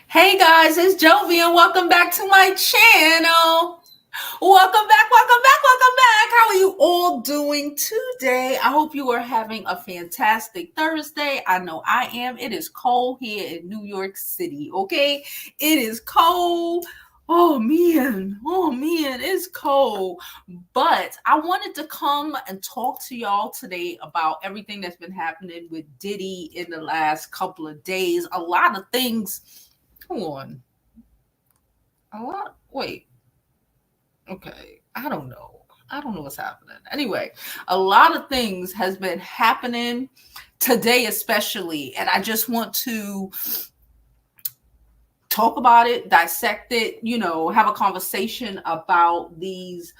Hey guys, it's Jovi and welcome back to my channel. Welcome back, welcome back, welcome back. How are you all doing today? I hope you are having a fantastic Thursday. I know I am. It is cold here in New York City, okay? It is cold. Oh man, it's cold. But I wanted to come and talk to y'all today about everything that's been happening with Diddy in the last couple of days. A lot of things. Hold on. A lot. Wait. Okay. I don't know what's happening. Anyway, a lot of things has been happening today, especially, and I just want to talk about it, dissect it, have a conversation about these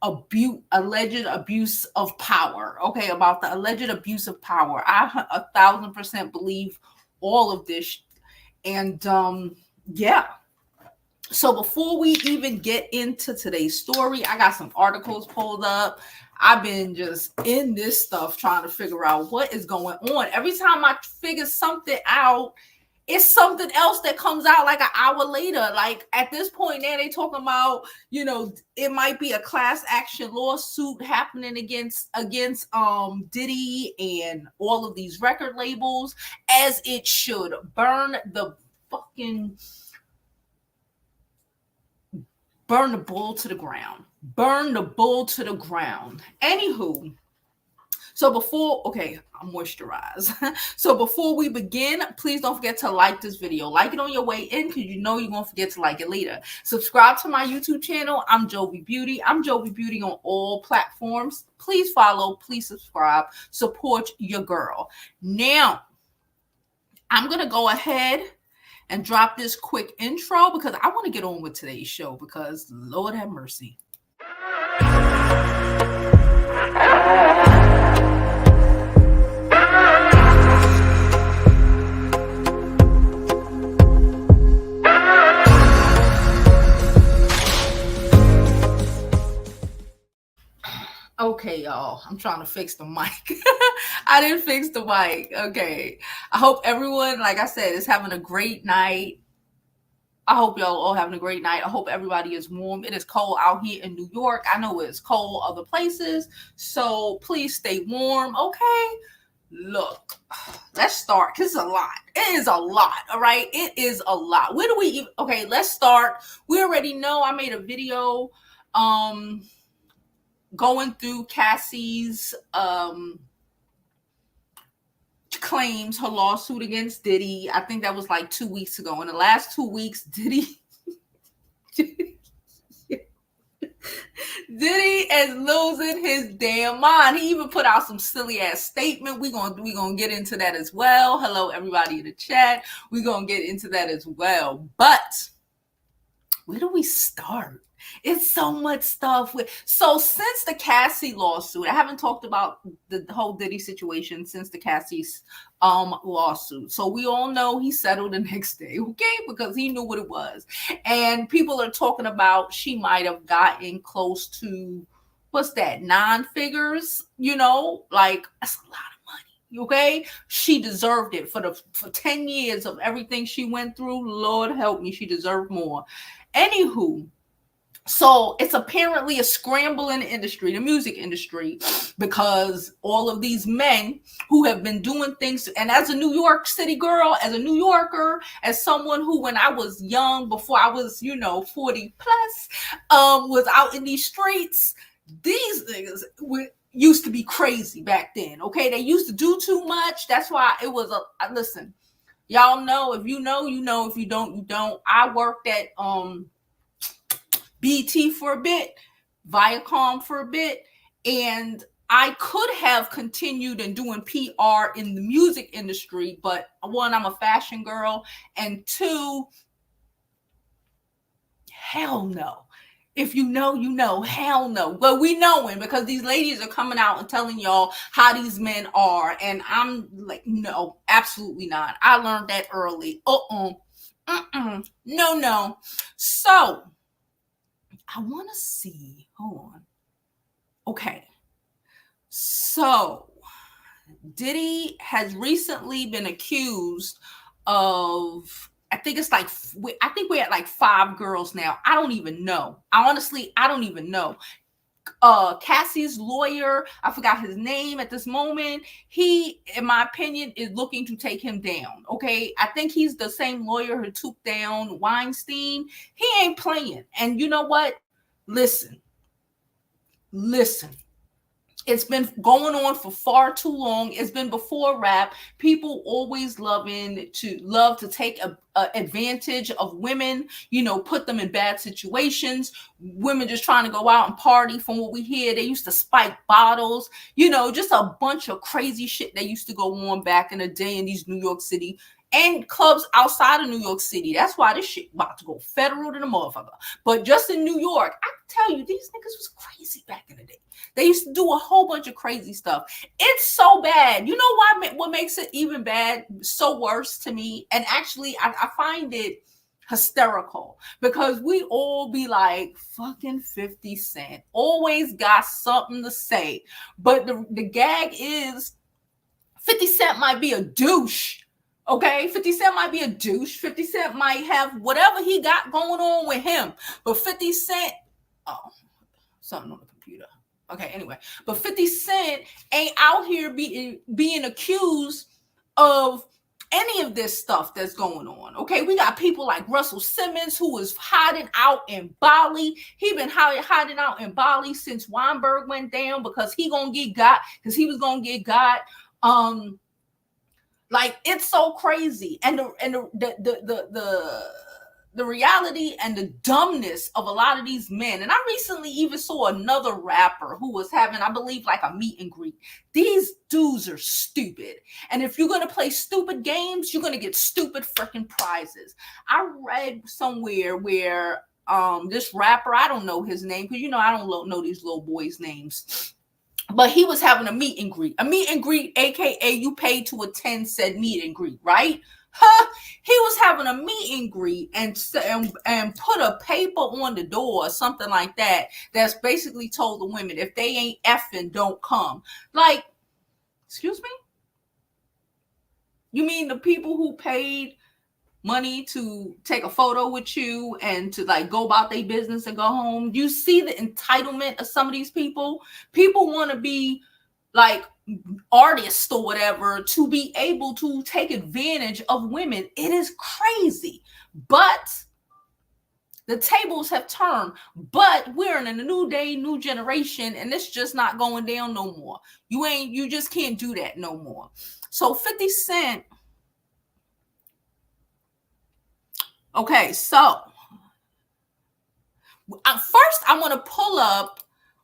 alleged abuse of power. Okay, about the alleged abuse of power. I 1,000% believe all of this, and yeah. So before we even get into today's story, I got some articles pulled up. I've been just in this stuff trying to figure out what is going on. Every time I figure something out, it's something else that comes out like an hour later. Like at this point now, they talking about, it might be a class action lawsuit happening against Diddy and all of these record labels, as it should. Burn the bull to the ground. Burn the bull to the ground. Anywho, I'm moisturized. So before we begin, please don't forget to like this video. Like it on your way in because you know you're going to forget to like it later. Subscribe to my YouTube channel. I'm Jovi Beauty. I'm Jovi Beauty on all platforms. Please follow. Please subscribe. Support your girl. Now, I'm going to go ahead and drop this quick intro because I want to get on with today's show because Lord have mercy. Okay, y'all, I'm trying to fix the mic. I didn't fix the mic. Okay. I hope everyone, like I said, is having a great night. I hope y'all all having a great night. I hope everybody is warm. It is cold out here in New York. I know it's cold other places. So please stay warm. Okay. Look, let's start because it's a lot. It is a lot. All right. It is a lot. Where do we even? Okay, let's start. We already know I made a video going through Cassie's claims, her lawsuit against Diddy. I think that was like 2 weeks ago. In the last 2 weeks, Diddy is losing his damn mind. He even put out some silly ass statement. We gonna get into that as well. Hello, everybody in the chat. We're gonna get into that as well. But where do we start? It's so much stuff. So since the Cassie lawsuit, I haven't talked about the whole Diddy situation since the Cassie's lawsuit. So we all know he settled the next day, okay? Because he knew what it was. And people are talking about she might have gotten close to, what's that, 9 figures, like that's a lot of money. Okay, she deserved it for 10 years of everything she went through. Lord help me, she deserved more. Anywho, so it's apparently a scramble in the industry, the music industry, because all of these men who have been doing things, and as a New York City girl, as a New Yorker, as someone who, when I was young, before I was, 40 plus, was out in these streets, these niggas used to be crazy back then. Okay, they used to do too much. That's why it was listen, y'all know, if you know, you know, if you don't, you don't. I worked at BT for a bit, Viacom for a bit, and I could have continued in doing PR in the music industry, but one, I'm a fashion girl, and two, hell no. If you know, you know. Hell no. But we knowing because these ladies are coming out and telling y'all how these men are, and I'm like, no, absolutely not. I learned that early. No. So I want to see. Hold on. Okay. So Diddy has recently been accused of I think it's like, I think we're at like 5 girls now. I don't even know. I don't even know. Cassie's lawyer, I forgot his name at this moment. He, in my opinion, is looking to take him down. Okay. I think he's the same lawyer who took down Weinstein. He ain't playing. And you know what? Listen. It's been going on for far too long. It's been before rap. People always love to take advantage of women, put them in bad situations. Women just trying to go out and party. From what we hear, they used to spike bottles, just a bunch of crazy shit that used to go on back in the day in these New York City and clubs outside of New York City. That's why this shit about to go federal to the motherfucker. But just in New York, I can tell you, these niggas was crazy back in the day. They used to do a whole bunch of crazy stuff. It's so bad. You know why? What makes it even bad, so worse to me? And actually, I find it hysterical because we all be like, fucking 50 Cent always got something to say. But the gag is 50 Cent might be a douche. Okay, 50 Cent might be a douche. 50 Cent might have whatever he got going on with him. But 50 Cent, something on the computer. Okay, anyway. But 50 Cent ain't out here being accused of any of this stuff that's going on. Okay, we got people like Russell Simmons who is hiding out in Bali. He been hiding out in Bali since Weinberg went down because he was gonna get got. Like, it's so crazy. And the reality and the dumbness of a lot of these men. And I recently even saw another rapper who was having, I believe, like a meet and greet. These dudes are stupid. And if you're going to play stupid games, you're going to get stupid freaking prizes. I read somewhere where this rapper, I don't know his name, because I don't know these little boys' names. But he was having a meet and greet, aka you paid to attend said meet and greet, right? He was having a meet and greet and put a paper on the door or something like that. That's basically told the women, if they ain't effing, don't come. Like, excuse me? You mean the people who paid money to take a photo with you and to like go about their business and go home? You see the entitlement of some of these people? People want to be like artists or whatever to be able to take advantage of women. It is crazy. But the tables have turned. But we're in a new day, new generation, and it's just not going down no more. You just can't do that no more. So 50 Cent. Okay, so first I want to pull up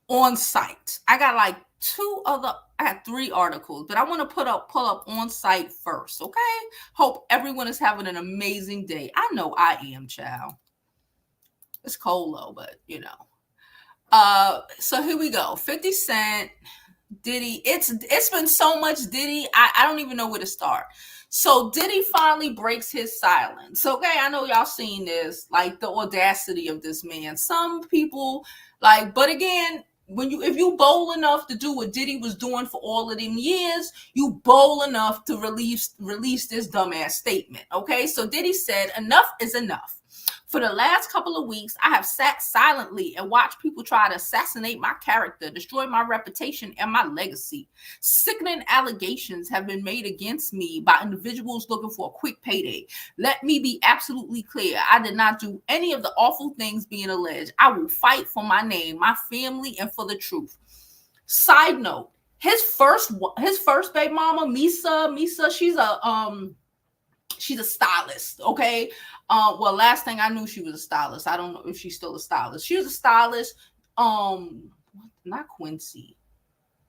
on site. I got 3 articles, but I want to pull up on site first, okay? Hope everyone is having an amazing day. I know I am, child. It's cold though, but so here we go. 50 Cent, Diddy. It's been so much Diddy, I don't even know where to start. So Diddy finally breaks his silence. Okay, I know y'all seen this, like the audacity of this man. Some people but again, if you bold enough to do what Diddy was doing for all of them years, you bold enough to release this dumbass statement. Okay, so Diddy said, enough is enough. For the last couple of weeks, I have sat silently and watched people try to assassinate my character, destroy my reputation and my legacy. Sickening allegations have been made against me by individuals looking for a quick payday. Let me be absolutely clear. I did not do any of the awful things being alleged. I will fight for my name, my family, and for the truth. Side note, his first baby mama, Misa, she's a stylist, okay? Well, last thing I knew, she was a stylist. I don't know if she's still a stylist. She was a stylist. Not Quincy.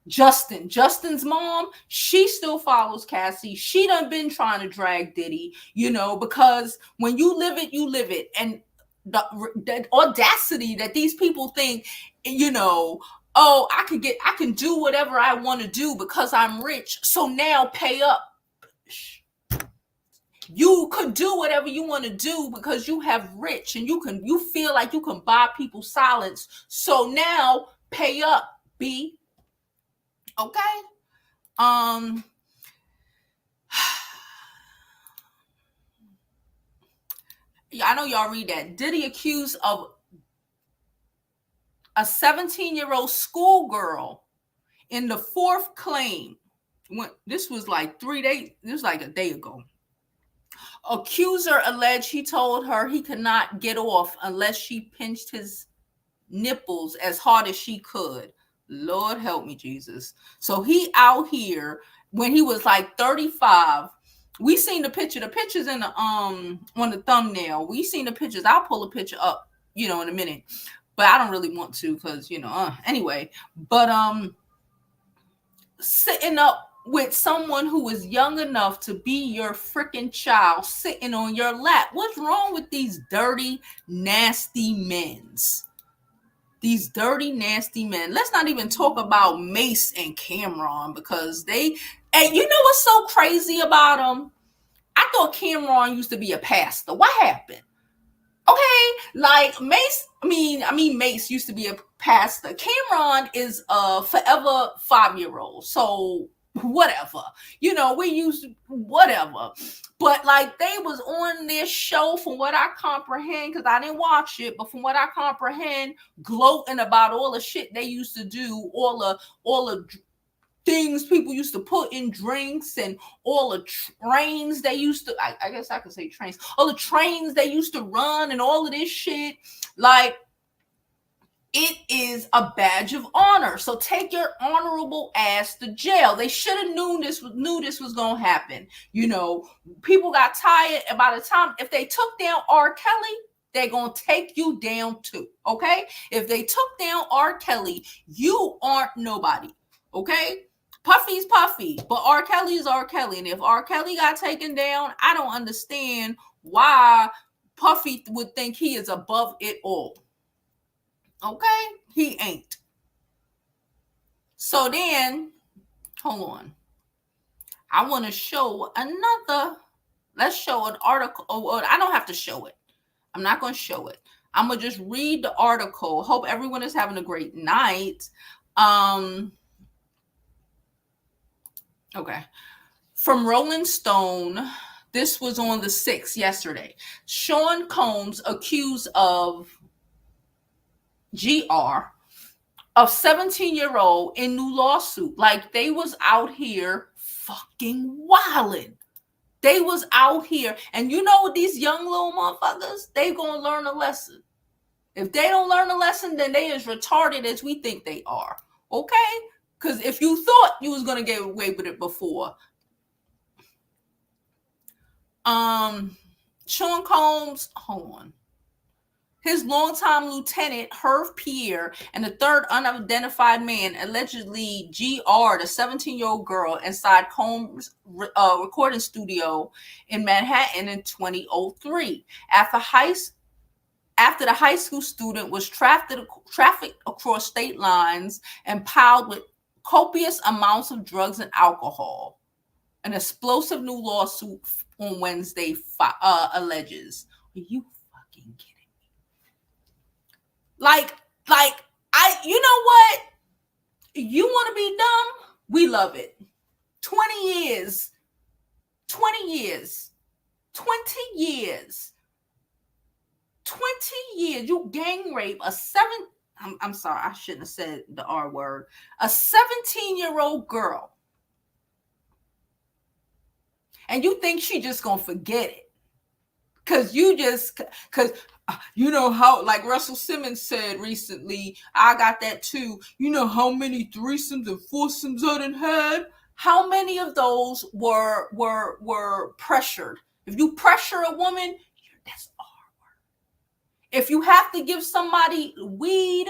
Justin's mom, she still follows Cassie. She done been trying to drag Diddy, because when you live it, you live it. And the audacity that these people think, oh, I can do whatever I want to do because I'm rich. So now pay up. You could do whatever you want to do because you have rich and you feel like you can buy people's silence. So now pay up, B. Okay. I know y'all read that. Diddy accused of a 17-year-old schoolgirl in the fourth claim. When this was like 3 days, this was like a day ago. Accuser alleged he told her he could not get off unless she pinched his nipples as hard as she could. Lord help me, Jesus. So he out here when he was like 35. We seen the picture. The picture's in the on the thumbnail. We seen the pictures. I'll pull a picture up, in a minute. But I don't really want to because, anyway. But sitting up with someone who is young enough to be your freaking child sitting on your lap. What's wrong with these dirty, nasty men's? These dirty, nasty men. Let's not even talk about Mace and Cameron because and you know what's so crazy about them? I thought Cameron used to be a pastor. What happened? Okay, like Mace, Mace used to be a pastor. Cameron is a forever 5-year-old. So whatever. We used whatever. But like they was on this show from what I comprehend, because I didn't watch it, but from what I comprehend, gloating about all the shit they used to do, all the things people used to put in drinks and all the trains they used to, I guess I could say trains, all the trains they used to run and all of this shit. Like, it is a badge of honor. So take your honorable ass to jail. They should have knew this was going to happen. People got tired. And by the time, if they took down R. Kelly, they're going to take you down too. Okay. If they took down R. Kelly, you aren't nobody. Okay. Puffy's Puffy, but R. Kelly is R. Kelly. And if R. Kelly got taken down, I don't understand why Puffy would think he is above it all. Okay? He ain't. So then, hold on. I want to show let's show an article. Oh, I don't have to show it. I'm not going to show it. I'm going to just read the article. Hope everyone is having a great night. Okay. From Rolling Stone, this was on the 6th yesterday. Sean Combs accused of GR of 17-year-old in new lawsuit. Like they was out here fucking wilding. They was out here. And these young little motherfuckers, they gonna learn a lesson. If they don't learn a lesson, then they as retarded as we think they are. Okay? Because if you thought you was going to get away with it before. Sean Combs, hold on. His longtime lieutenant, Herb Pierre, and the third unidentified man allegedly GR'd a 17-year-old girl inside Combs' recording studio in Manhattan in 2003. After the high school student was trafficked across state lines and piled with copious amounts of drugs and alcohol. An explosive new lawsuit on Wednesday alleges. Are you fucking kidding me? Like, you know what? You want to be dumb? We love it. 20 years. 20 years. 20 years. 20 years. You gang rape I'm sorry, I shouldn't have said the R word. A 17-year-old girl. And you think she just gonna forget it. Cause you know how, like Russell Simmons said recently, I got that too. You know how many threesomes and foursomes I done had? How many of those were pressured? If you pressure a woman, that's R word. If you have to give somebody weed,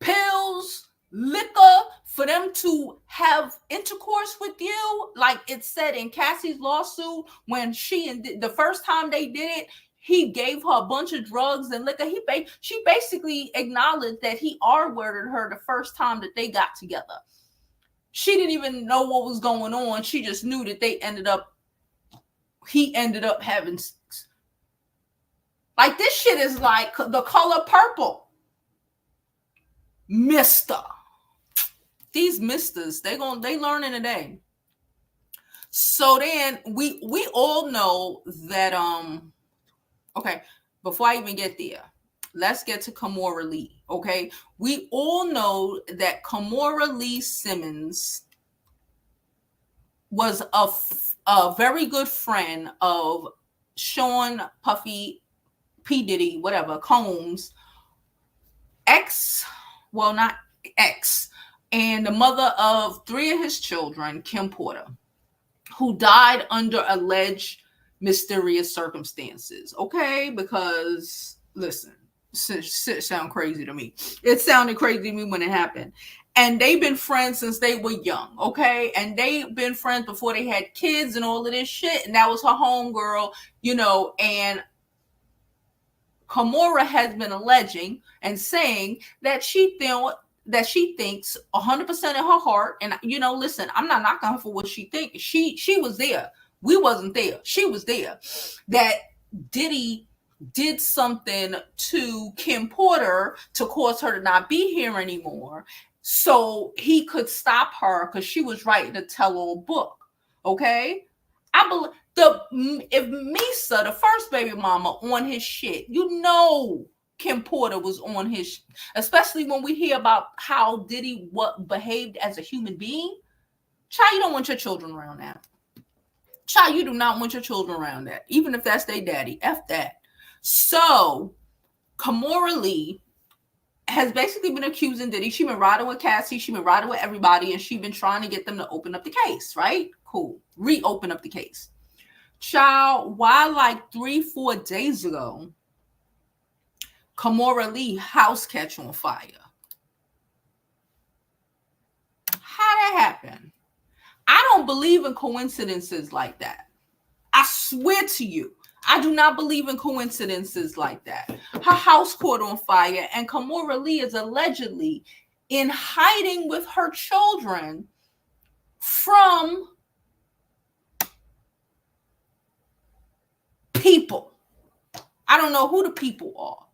pills, liquor for them to have intercourse with you, like it said in Cassie's lawsuit, when the first time they did it, he gave her a bunch of drugs and liquor. She basically acknowledged that he R-worded her the first time that they got together. She didn't even know what was going on. She just knew that he ended up having sex. Like, this shit is like the color purple. Mister. These misters, they learning today. So then we all know that Okay, before I even get there, let's get to Kimora Lee. Okay, we all know that Kimora Lee Simmons was a very good friend of Sean Puffy P. Diddy, whatever, Combs, ex, well, not ex, and the mother of 3 of his children, Kim Porter, who died under alleged mysterious circumstances. Okay, because listen, sound crazy to me. It sounded crazy to me when it happened. And they've been friends since they were young, okay? And they've been friends before they had kids and all of this shit. And that was her homegirl, and Kimora has been alleging and saying that she thinks 100% in her heart, and listen, I'm not knocking her for what she thinks. She was there. We wasn't there. She was there. That Diddy did something to Kim Porter to cause her to not be here anymore, so he could stop her because she was writing a tell-all book. Okay, I believe. If Misa, the first baby mama, on his shit, Kim Porter was on his, especially when we hear about how Diddy behaved as a human being. Child, you don't want your children around that. Child, you do not want your children around that, even if that's their daddy. F that. So, Kimora Lee has basically been accusing Diddy. She been riding with Cassie. She been riding with everybody, and she been trying to get them to open up the case, right? Cool. Reopen up the case. Child, why like 3-4 days ago, Kimora Lee house catch on fire? How that happen? I don't believe in coincidences like that. I swear to you, I do not believe in coincidences like that. Her house caught on fire, and Kimora Lee is allegedly in hiding with her children from people. I don't know who the people are,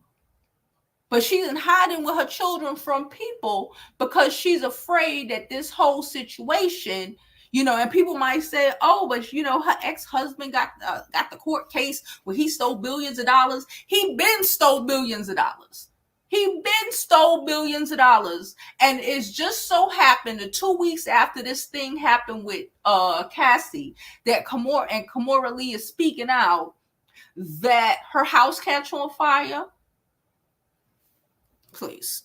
but she's in hiding with her children from people because she's afraid that this whole situation, and people might say, oh, but her ex-husband got the court case where he stole billions of dollars. He been stole billions of dollars. And it's just so happened that 2 weeks after this thing happened with Cassie, that Kimora Lee is speaking out that her house catch on fire. Please.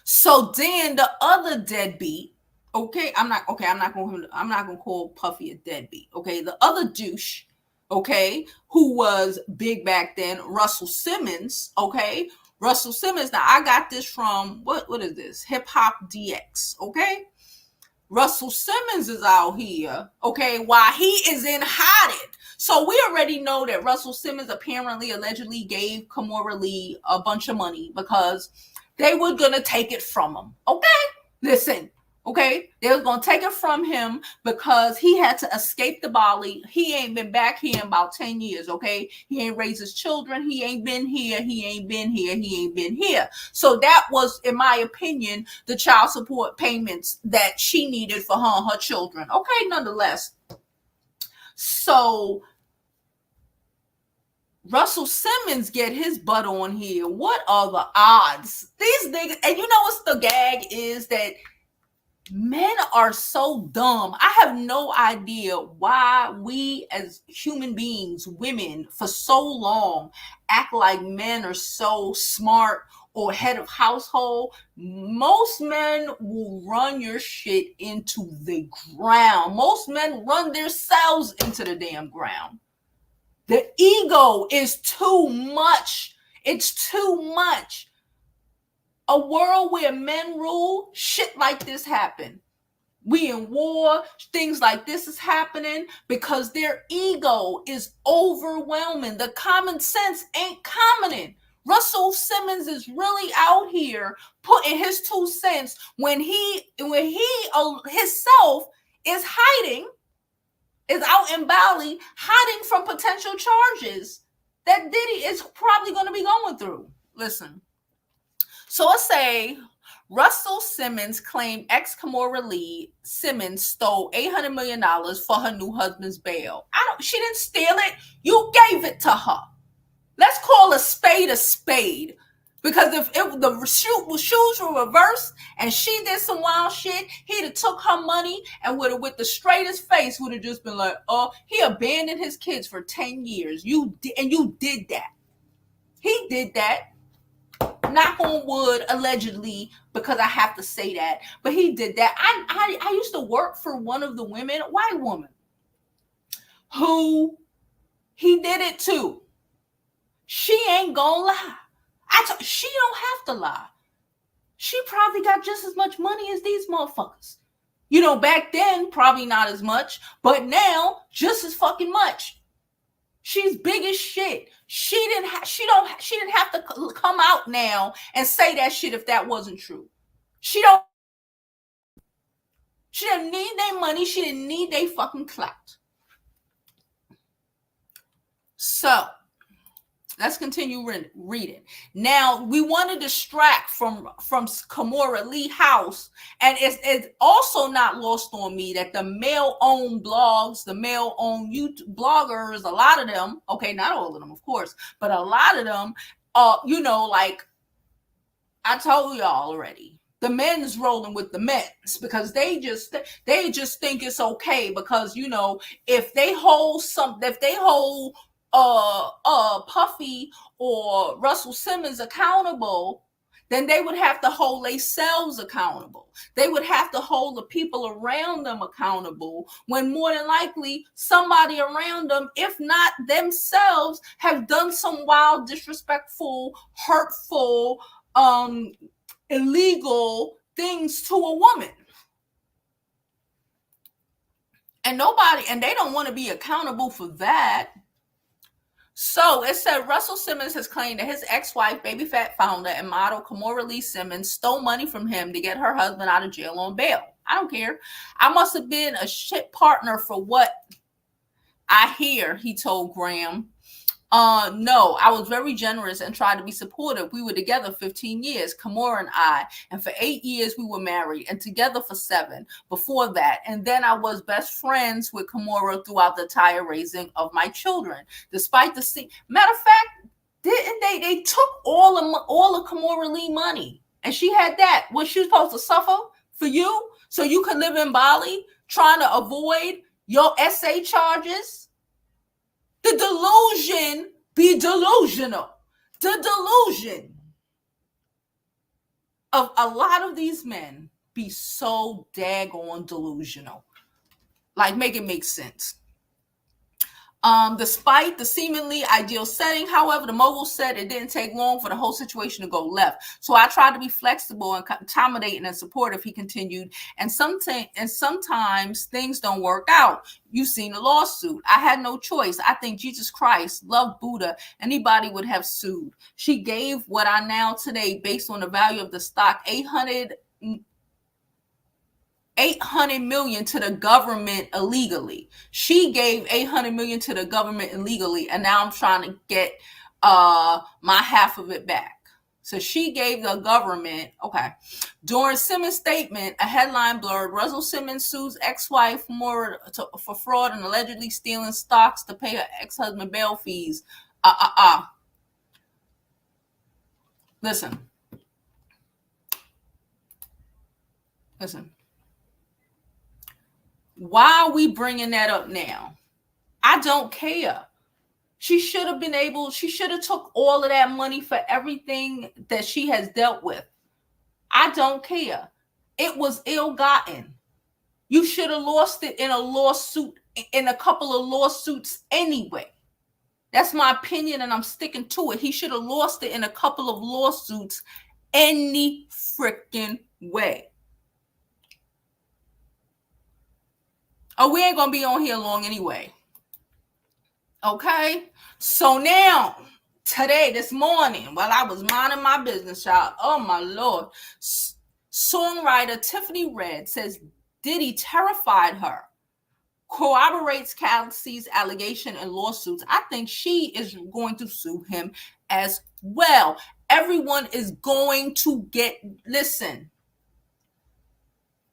So then the other deadbeat, okay, I'm not gonna call Puffy a deadbeat. Okay, the other douche, okay, who was big back then, Russell Simmons. Okay, Russell Simmons. Now I got this from what is this? Hip Hop DX. Okay, Russell Simmons is out here, okay, while he is in hiding. So we already know that Russell Simmons allegedly gave Kimora Lee a bunch of money because they were going to take it from him. Okay? Listen, okay? They was going to take it from him because he had to escape the Bali. He ain't been back here in about 10 years, okay? He ain't raised his children. He ain't been here. So that was, in my opinion, the child support payments that she needed for her and her children. Okay, nonetheless. So Russell Simmons get his butt on here. What are the odds? These niggas, and what's the gag is that men are so dumb. I have no idea why we as human beings, women, for so long act like men are so smart or head of household. Most men will run your shit into the ground. Most men run themselves into the damn ground. The ego is too much. It's too much. A world where men rule, shit like this happen. We in war, things like this is happening because their ego is overwhelming. The common sense ain't coming. Russell Simmons is really out here putting his 2 cents when he himself is hiding, is out in Bali hiding from potential charges that Diddy is probably going to be going through. Listen. So let's say Russell Simmons claimed ex-Kimora Lee Simmons stole $800 million for her new husband's bail. She didn't steal it. You gave it to her. call a spade. Because if the shoes were reversed and she did some wild shit, he'd have took her money and would have, with the straightest face, would have just been like, oh, he abandoned his kids for 10 years. You did that. He did that. Knock on wood, allegedly, because I have to say that. But he did that. I used to work for one of the women, a white woman, who he did it to. She ain't gonna lie. She don't have to lie. She probably got just as much money as these motherfuckers. You know, back then, probably not as much, but now, just as fucking much. She's big as shit. She didn't have to come out now and say that shit if that wasn't true. She didn't need their money. She didn't need their fucking clout. So, let's continue reading. Now, we want to distract from Kimora Lee house. And it's also not lost on me that the male-owned blogs, the male-owned YouTube bloggers, a lot of them, okay, not all of them, of course, but a lot of them, you know, like I told y'all already, the men's rolling with the men's because they just think it's okay because, you know, if they hold Puffy or Russell Simmons accountable, then they would have to hold themselves accountable. They would have to hold the people around them accountable when more than likely somebody around them, if not themselves, have done some wild, disrespectful, hurtful, illegal things to a woman. And they don't want to be accountable for that. So it said Russell Simmons has claimed that his ex-wife, Baby Fat founder and model Kimora Lee Simmons, stole money from him to get her husband out of jail on bail. I don't care. I must have been a shit partner for what I hear, he told Graham. No, I was very generous and tried to be supportive. We were together 15 years, Kimora and I, and for 8 years we were married and together for 7 before that. And then I was best friends with Kimora throughout the entire raising of my children. Despite the matter of fact, didn't they took all of Kimora Lee money and she had that. Was she supposed to suffer for you so you could live in Bali trying to avoid your SA charges? The delusion be delusional. The delusion of a lot of these men be so daggone delusional. Like, make it make sense. Despite the seemingly ideal setting, however, the mogul said it didn't take long for the whole situation to go left. So I tried to be flexible and accommodating and supportive, he continued. And sometimes things don't work out. You've seen the lawsuit. I had no choice. I think Jesus Christ, love Buddha, anybody would have sued. She gave what I now today, based on the value of the stock, $800 million to the government illegally. She gave $800 million to the government illegally, and now I'm trying to get my half of it back. So she gave the government, okay. During Simmons' statement, a headline blurred, Russell Simmons sues ex-wife for fraud and allegedly stealing stocks to pay her ex-husband bail fees. Listen. Why are we bringing that up now? I don't care. She should have took all of that money for everything that she has dealt with. I don't care. It was ill-gotten. You should have lost it in a lawsuit, in a couple of lawsuits anyway. That's my opinion, and I'm sticking to it. He should have lost it in a couple of lawsuits any freaking way. Oh, we ain't going to be on here long anyway. Okay? So now, today, this morning, while I was minding my business, y'all, oh my Lord, songwriter Tiffany Red says Diddy terrified her. Corroborates Cassie's allegation and lawsuits. I think she is going to sue him as well. Everyone is going to listen.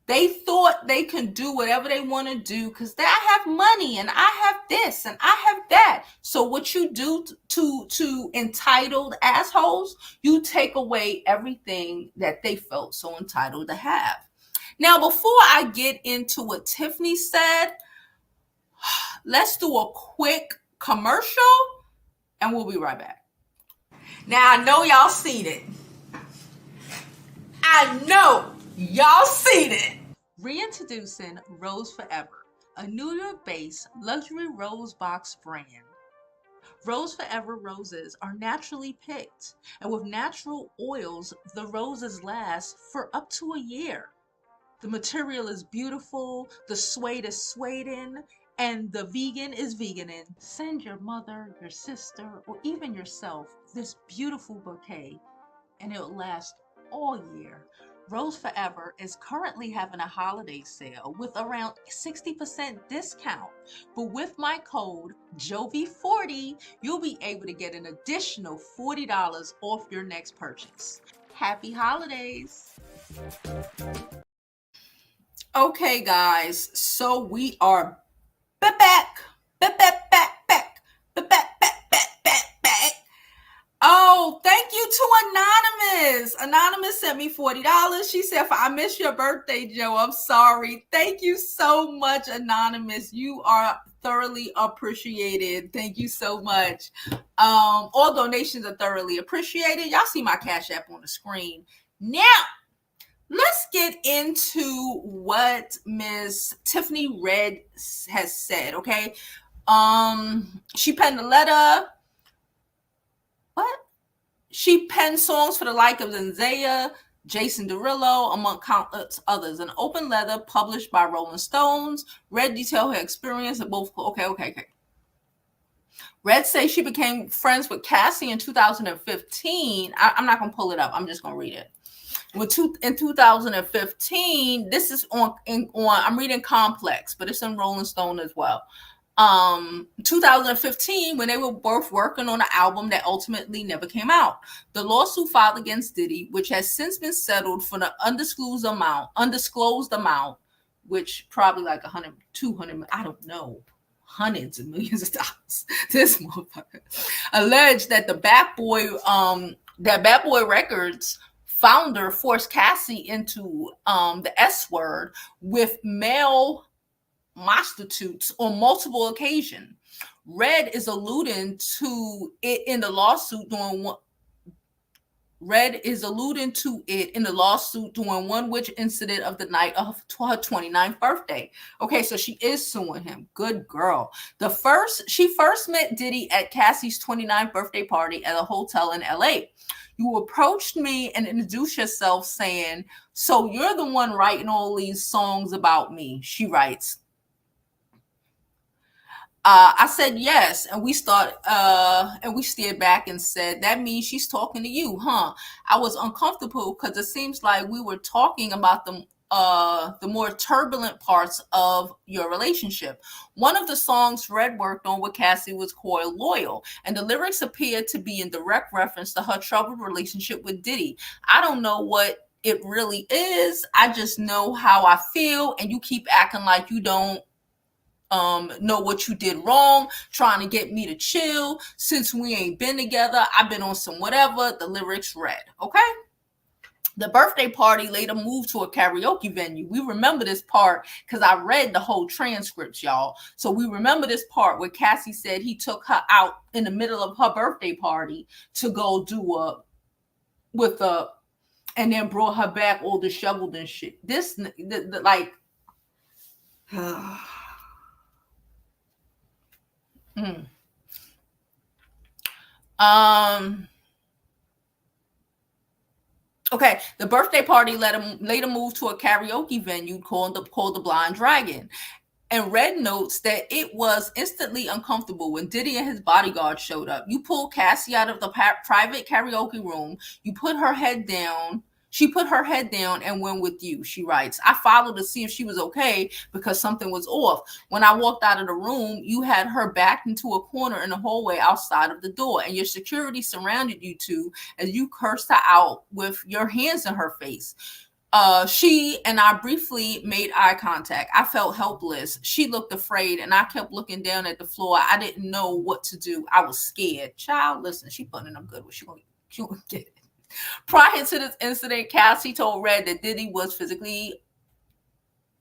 They thought they can do whatever they want to do because I have money and I have this and I have that. So what you do to entitled assholes, you take away everything that they felt so entitled to have. Now, before I get into what Tiffany said, let's do a quick commercial and we'll be right back. Now, I know y'all seen it. I know y'all seen it. Reintroducing Rose Forever, a New York-based luxury rose box brand. Rose Forever roses are naturally picked, and with natural oils, the roses last for up to a year. The material is beautiful, the suede is suede-in, and the vegan is vegan-in. Send your mother, your sister, or even yourself this beautiful bouquet, and it'll last all year. Rose Forever is currently having a holiday sale with around 60% discount. But with my code Jovi40, you'll be able to get an additional $40 off your next purchase. Happy holidays. Okay, guys, so we are back. Oh, thank you to Anonymous. Anonymous sent me $40. She said, I missed your birthday, Joe. I'm sorry. Thank you so much, Anonymous. You are thoroughly appreciated. Thank you so much. All donations are thoroughly appreciated. Y'all see my Cash App on the screen. Now, let's get into what Miss Tiffany Red has said, okay? She penned a letter. What? She penned songs for the like of Zendaya, Jason Derulo, among countless others. An open letter published by Rolling Stones. Red detailed her experience at both. Okay. Red says she became friends with Cassie in 2015. I'm not going to pull it up. I'm just going to read it. In 2015, this is on I'm reading Complex, but it's in Rolling Stone as well. 2015, when they were both working on an album that ultimately never came out. The lawsuit filed against Diddy, which has since been settled for an undisclosed amount, which probably like 100, 200, I don't know, hundreds of millions of dollars. This motherfucker alleged that the Bad Boy Records founder forced Cassie into the S word with male prostitutes on multiple occasions. Red is alluding to it in the lawsuit doing one witch incident of the night of her 29th birthday. Okay, so she is suing him. Good girl. She first met Diddy at Cassie's 29th birthday party at a hotel in LA. You approached me and introduced yourself saying, "So you're the one writing all these songs about me," she writes. I said yes, and we stared back and said, "That means she's talking to you, huh?" I was uncomfortable because it seems like we were talking about the more turbulent parts of your relationship. One of the songs Red worked on with Cassie was called Loyal, and the lyrics appeared to be in direct reference to her troubled relationship with Diddy. I don't know what it really is. I just know how I feel, and you keep acting like you don't know what you did wrong, trying to get me to chill. Since we ain't been together, I've been on some whatever. The lyrics read, okay? The birthday party later moved to a karaoke venue. We remember this part because I read the whole transcripts, y'all. So we remember this part where Cassie said he took her out in the middle of her birthday party to go do and then brought her back all disheveled and shit. Okay, the birthday party later moved to a karaoke venue called the Blind Dragon. And Red notes that it was instantly uncomfortable when Diddy and his bodyguard showed up. You pulled Cassie out of the private karaoke room. You put her head down. She put her head down and went with you, she writes. I followed to see if she was okay because something was off. When I walked out of the room, you had her backed into a corner in the hallway outside of the door, and your security surrounded you two as you cursed her out with your hands in her face. She and I briefly made eye contact. I felt helpless. She looked afraid, and I kept looking down at the floor. I didn't know what to do. I was scared. Child, listen, she putting them good. She gonna get it. Prior to this incident, Cassie told Red that Diddy was physically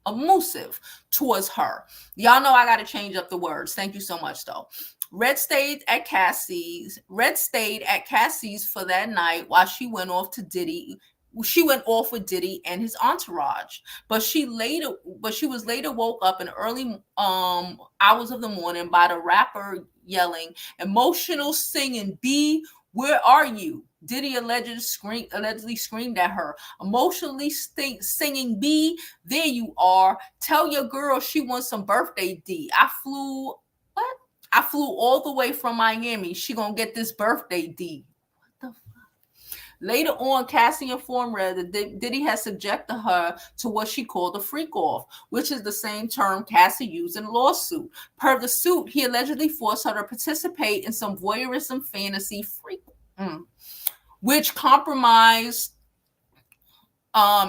abusive towards her. Y'all know I got to change up the words. Thank you so much, though. Red stayed at Cassie's for that night while she went off with Diddy and his entourage. But she was later woke up in early hours of the morning by the rapper yelling, emotional singing, B, where are you? Diddy allegedly screamed at her, emotionally singing, B, there you are. Tell your girl she wants some birthday D. I flew all the way from Miami. She gonna get this birthday D. What the fuck? Later on, Cassie informed Red that Diddy had subjected her to what she called a freak off, which is the same term Cassie used in a lawsuit. Per the suit, he allegedly forced her to participate in some voyeurism fantasy freak, which compromised,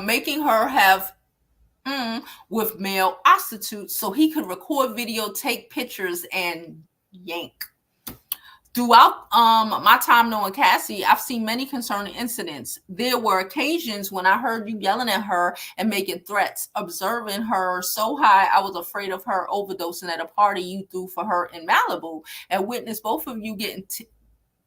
making her have with male prostitutes so he could record video, take pictures, and yank. Throughout my time knowing Cassie, I've seen many concerning incidents. There were occasions when I heard you yelling at her and making threats, observing her so high I was afraid of her overdosing at a party you threw for her in Malibu, and witnessed both of you getting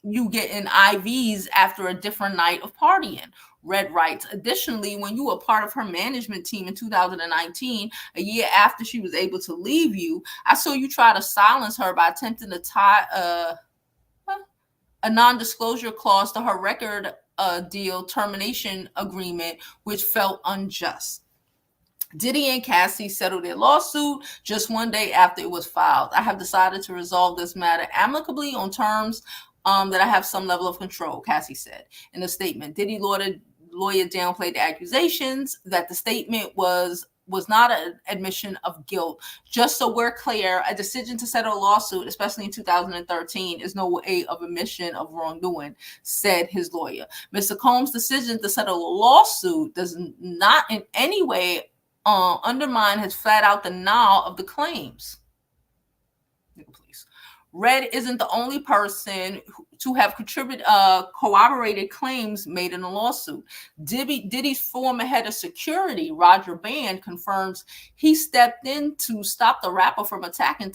IVs after a different night of partying. Red writes, additionally, when you were part of her management team in 2019, a year after she was able to leave you, I saw you try to silence her by attempting to tie a non-disclosure clause to her record deal termination agreement, which felt unjust. Diddy and Cassie settled their lawsuit just one day after it was filed. I have decided to resolve this matter amicably on terms that I have some level of control, Cassie said in a statement. Diddy lawyer downplayed the accusations that the statement was not an admission of guilt. Just so we're clear, a decision to settle a lawsuit, especially in 2013, is no way of admission of wrongdoing, said his lawyer. Mr. Combs' decision to settle a lawsuit does not in any way undermine his flat out denial of the claims. Please. Red isn't the only person to have corroborated claims made in a lawsuit. Diddy's former head of security, Roger Band, confirms he stepped in to stop the rapper from attacking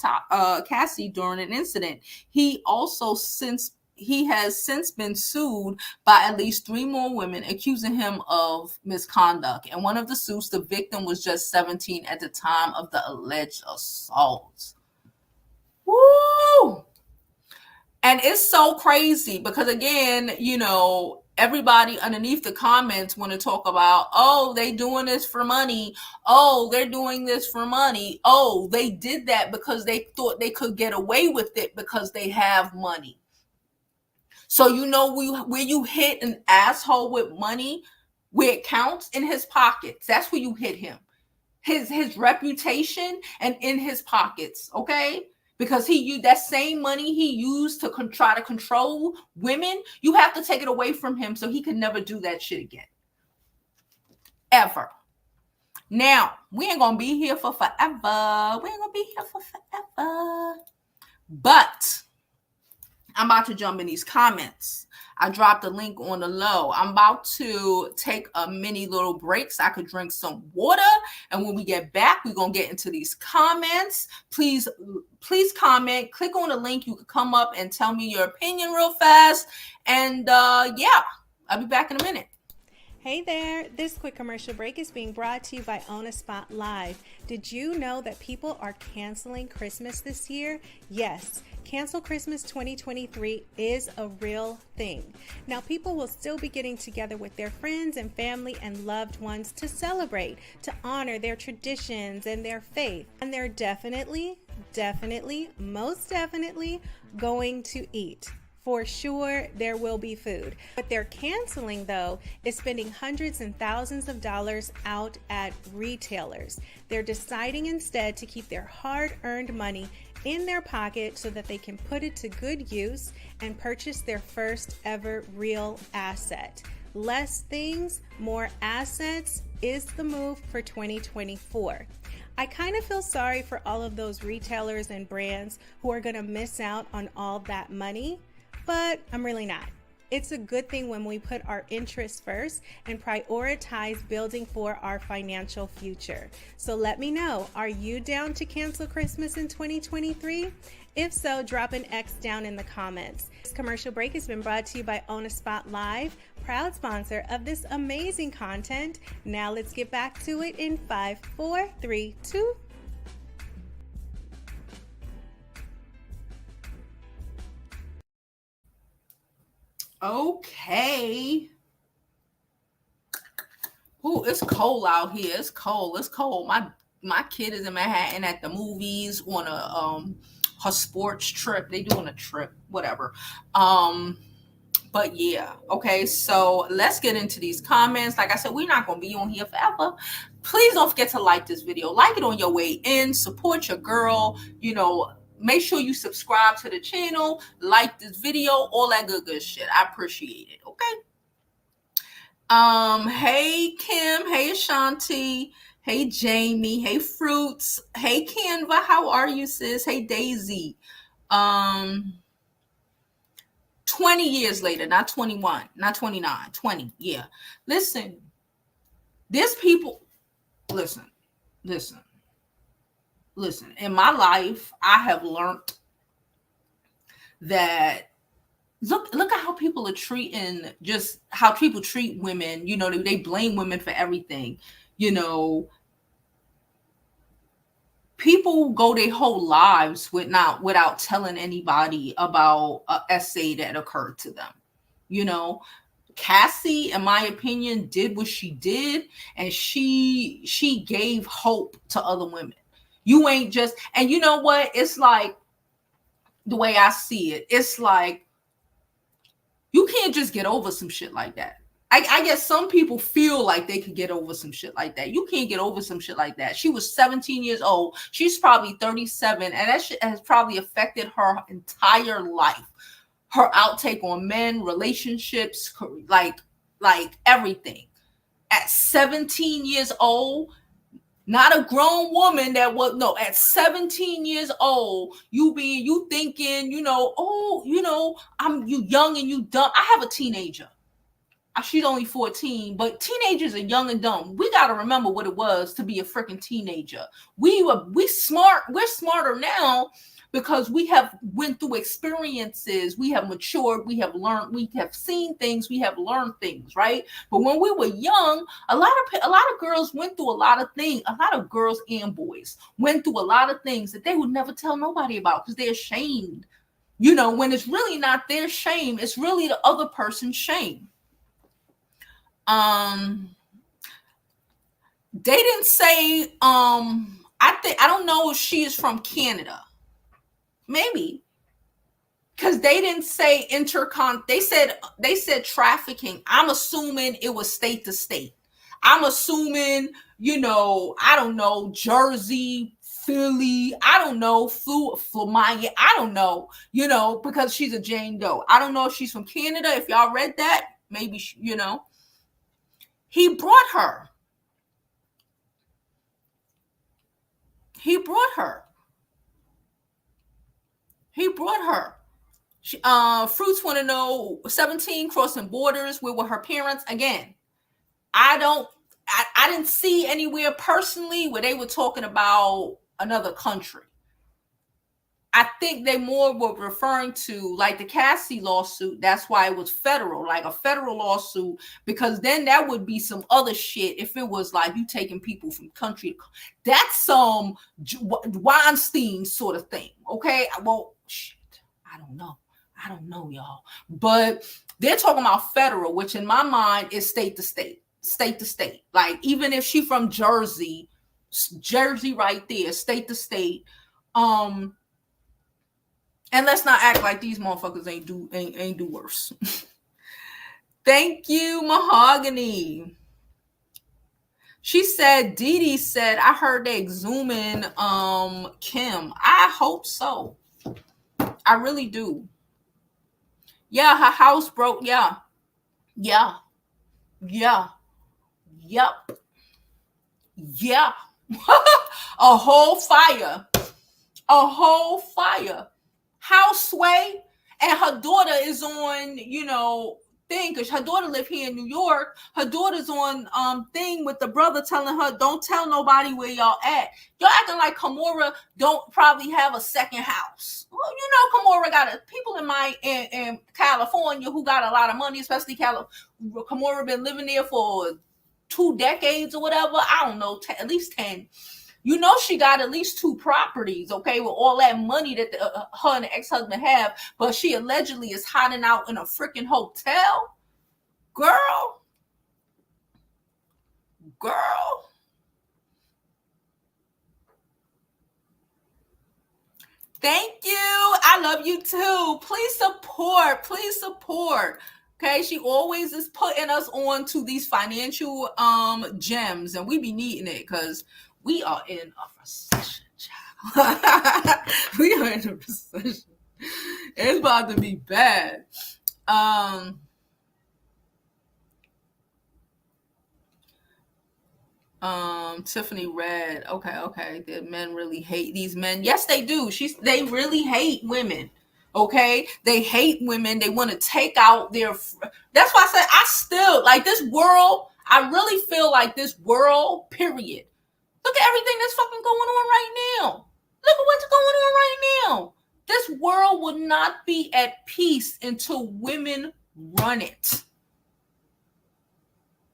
Cassie during an incident. He has since been sued by at least 3 more women accusing him of misconduct. And one of the suits, the victim was just 17 at the time of the alleged assault. Woo! And it's so crazy because, again, everybody underneath the comments want to talk about, oh, they doing this for money. Oh, they're doing this for money. Oh, they did that because they thought they could get away with it because they have money. So, where you hit an asshole with money, where it counts, in his pockets. That's where you hit him. His reputation and in his pockets, okay? Because that same money he used to try to control women, you have to take it away from him so he can never do that shit again. Ever. Now, we ain't going to be here for forever. But I'm about to jump in these comments. I dropped a link on the low. I'm about to take a mini little break so I could drink some water. And when we get back, we're going to get into these comments. Please comment. Click on the link. You can come up and tell me your opinion real fast. And I'll be back in a minute. Hey there, this quick commercial break is being brought to you by On a Spot Live. Did you know that people are canceling Christmas this year? Yes, Cancel Christmas 2023 is a real thing. Now, people will still be getting together with their friends and family and loved ones to celebrate, to honor their traditions and their faith. And they're definitely, most definitely going to eat. For sure, there will be food. What they're canceling, though, is spending hundreds and thousands of dollars out at retailers. They're deciding instead to keep their hard-earned money in their pocket so that they can put it to good use and purchase their first ever real asset, Less things, more assets is the move for 2024. I kind of feel sorry for all of those retailers and brands who are going to miss out on all that money, but I'm really not. It's a good thing when we put our interests first and prioritize building for our financial future. So let me know, are you down to cancel Christmas in 2023? If so, drop an X down in the comments. This commercial break has been brought to you by On a Spot Live, proud sponsor of this amazing content. Now let's get back to it in 5, 4, 3, 2. Okay. Ooh, it's cold out here. It's cold. It's cold. My kid is in Manhattan at the movies on a her sports trip. They doing a trip, whatever. But yeah, okay. So let's get into these comments. Like I said, we're not gonna be on here forever. Please don't forget to like this video. Like it on your way in. Support your girl. You know, make sure you subscribe to the channel, like this video, all that good shit. I appreciate it. Okay. Hey Kim, hey Ashanti, hey Jamie, hey Fruits, hey Canva, how are you, sis? Hey Daisy. 20 years later, not 21, not 29, 20. Yeah. Listen, there's people, listen. In my life, I have learned that look at how people are treating, just how people treat women. You know, they blame women for everything. You know, people go their whole lives without telling anybody about an essay that occurred to them. You know, Cassie, in my opinion, did what she did, and she gave hope to other women. You ain't just, and you know what? It's like, the way I see it, it's like, you can't just get over some shit like that. I guess some people feel like they could get over some shit like that. You can't get over some shit like that. She was 17 years old. She's probably 37, and that shit has probably affected her entire life. Her outtake on men, relationships, like everything. At 17 years old, not a grown woman that was, no, at 17 years old, you thinking, you young and you dumb. I have a teenager. She's only 14, but teenagers are young and dumb. We got to remember what it was to be a freaking teenager. We're smarter now because we have went through experiences. We have matured. We have learned. We have seen things. We have learned things, right? But when we were young, a lot of girls went through a lot of things. A lot of girls and boys went through a lot of things that they would never tell nobody about because they're ashamed. You know, when it's really not their shame, it's really the other person's shame. They didn't say, I don't know if she is from Canada. Maybe. Because they didn't say they said trafficking. I'm assuming it was state to state. I'm assuming, I don't know, Jersey, Philly, I don't know, Flamaya, I don't know, because she's a Jane Doe. I don't know if she's from Canada. If y'all read that, maybe, He brought her. Fruits want to know, 17 crossing borders. Where were her parents? Again, I didn't see anywhere personally where they were talking about another country. I think they more were referring to like the Cassie lawsuit. That's why it was federal, like a federal lawsuit, because then that would be some other shit if it was like you taking people from country to country. That's some Weinstein sort of thing. Okay. Well, shit. I don't know, y'all. But they're talking about federal, which in my mind is state to state. Like even if she from Jersey right there, state to state. And let's not act like these motherfuckers ain't do worse. Thank you, Mahogany. She said, Dee said, I heard they exhuming Kim. I hope so. I really do. Yeah, her house broke. Yeah. Yeah. Yep. Yeah. A whole fire. A whole fire. House Sway and her daughter is on, thing, because her daughter live here in New York. Her daughter's on thing with the brother telling her, don't tell nobody where y'all at. Y'all acting like Kimora don't probably have a second house. Well, Kimora got people in California who got a lot of money, especially Kimora been living there for 2 decades or whatever. I don't know, at least 10. She got at least 2 properties, okay, with all that money that her and the ex-husband have, but she allegedly is hiding out in a freaking hotel. Girl. Thank you. I love you too. Please support. Okay, she always is putting us on to these financial gems, and we be needing it because we are in a recession, child. We are in a recession. It's about to be bad. Tiffany read. Okay. The men really hate these men. Yes, they do. They really hate women. Okay, they hate women. They want to take out their. That's why I said I still like this world. I really feel like this world. Period. Look at everything that's fucking going on right now. Look at what's going on right now. This world would not be at peace until women run it.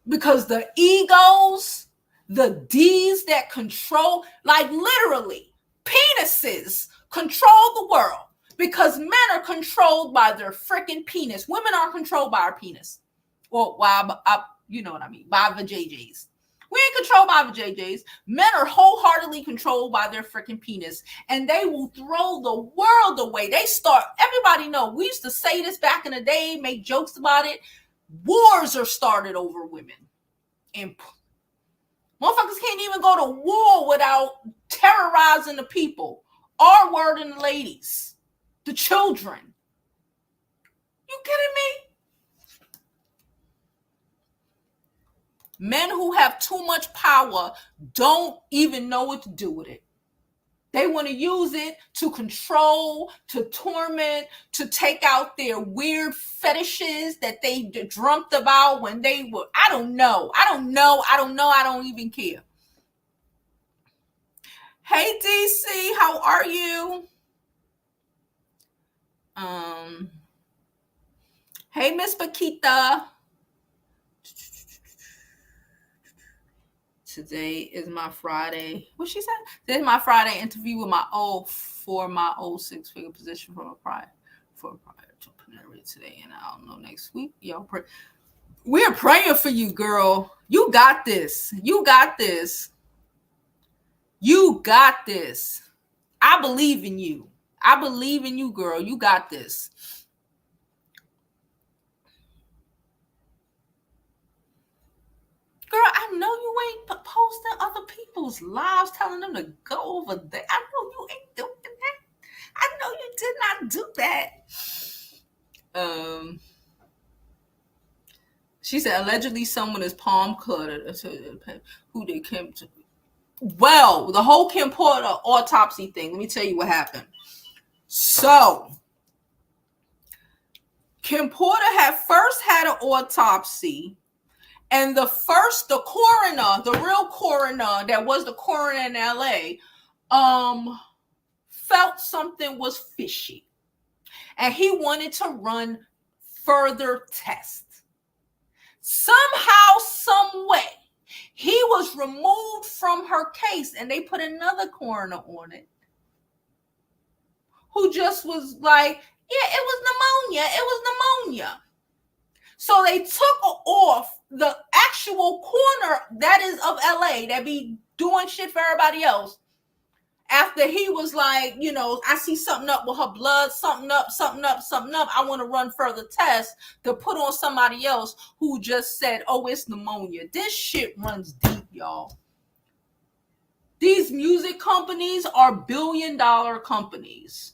Because the egos, the D's that control, like literally, penises control the world. Because men are controlled by their freaking penis. Women aren't controlled by our penis. Well, you know what I mean, by the JJs. We ain't controlled by the JJs. Men are wholeheartedly controlled by their freaking penis. And they will throw the world away. Everybody know, we used to say this back in the day, make jokes about it. Wars are started over women. And motherfuckers can't even go to war without terrorizing the people. Our word and the ladies. The children. You kidding me? Men who have too much power don't even know what to do with it. They want to use it to control, to torment, to take out their weird fetishes that they dreamt about when they were, I don't know. I don't even care. Hey, DC, how are you? Hey, Miss Paquita. Today is my Friday. What she said? Today is my Friday interview with my old 6-figure position from a prior entrepreneur today, and I don't know next week. Y'all pray. We're praying for you, girl. You got this. You got this. You got this. I believe in you. I believe in you, girl. You got this. Girl, I know you ain't posting other people's lives, telling them to go over there. I know you ain't doing that. I know you did not do that. She said, allegedly someone is palm cluttered. Who they came to. Well, the whole Kim Porter autopsy thing, let me tell you what happened. So, Kim Porter first had an autopsy, and the coroner, the real coroner that was the coroner in LA, felt something was fishy, and he wanted to run further tests. Somehow, some way, he was removed from her case, and they put another coroner on it who just was like, yeah, it was pneumonia. So they took off the actual coroner that is of LA that be doing shit for everybody else. After he was like, I see something up with her blood, something up. I want to run further tests to put on somebody else who just said, oh, it's pneumonia. This shit runs deep, y'all. These music companies are billion-dollar companies.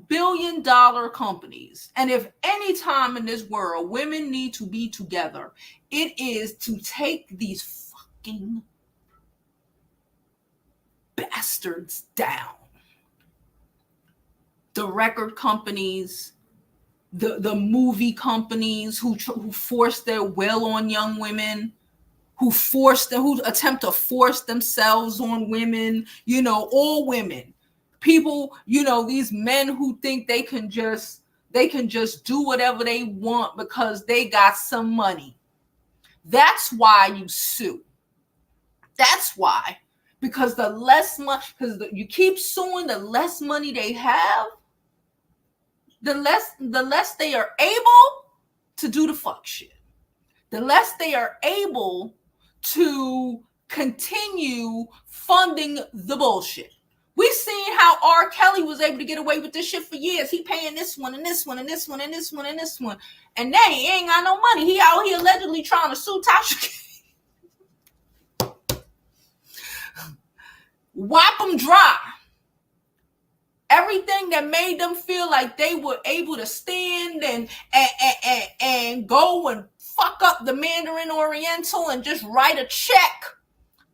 billion-dollar companies. And if any time in this world women need to be together, it is to take these fucking bastards down. The record companies, the movie companies who force their will on young women, who attempt to force themselves on women, all women. People, these men who think they can just do whatever they want because they got some money. That's why you sue. That's why. Because the less money, you keep suing, the less money they have, the less they are able to do the fuck shit. The less they are able to continue funding the bullshit. We've seen how R. Kelly was able to get away with this shit for years. He paying this one and this one and this one and this one and this one. And they ain't got no money. He out here allegedly trying to sue Tasha. Wipe them dry. Everything that made them feel like they were able to stand and go and fuck up the Mandarin Oriental and just write a check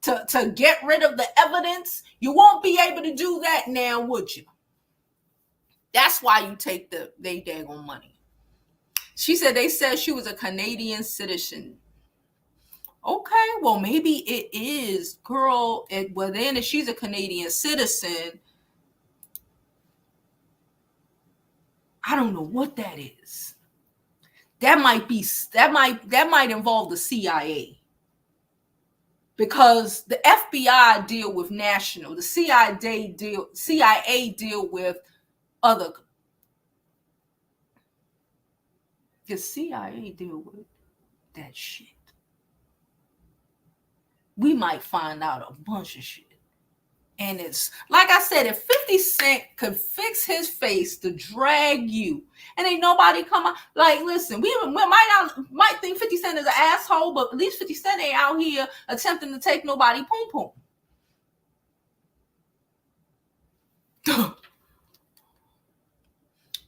to get rid of the evidence. You won't be able to do that now, would you? That's why you take they daggone money. She said they said she was a Canadian citizen. Okay, well, maybe it is, girl. Well, then if she's a Canadian citizen, I don't know what that is. That might involve the CIA. Because the FBI deal with national, the CIA deal with other. The CIA deal with that shit. We might find out a bunch of shit. And it's like I said, if 50 Cent could fix his face to drag you, and ain't nobody come out. Like, listen, we might think 50 Cent is an asshole, but at least 50 Cent ain't out here attempting to take nobody poom poom.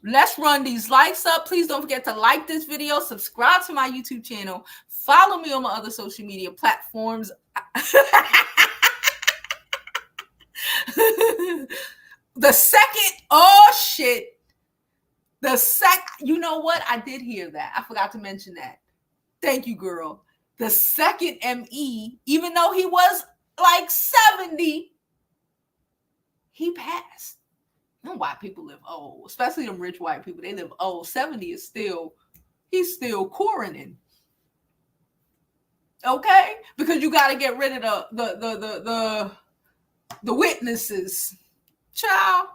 Let's run these likes up. Please don't forget to like this video, subscribe to my YouTube channel, follow me on my other social media platforms. You know what? I did hear that. I forgot to mention that. Thank you, girl. The second ME, even though he was like 70, he passed. I don't know why people live old, especially them rich white people. They live old. 70 is he's still coroning. Okay? Because you got to get rid of the witnesses. Child.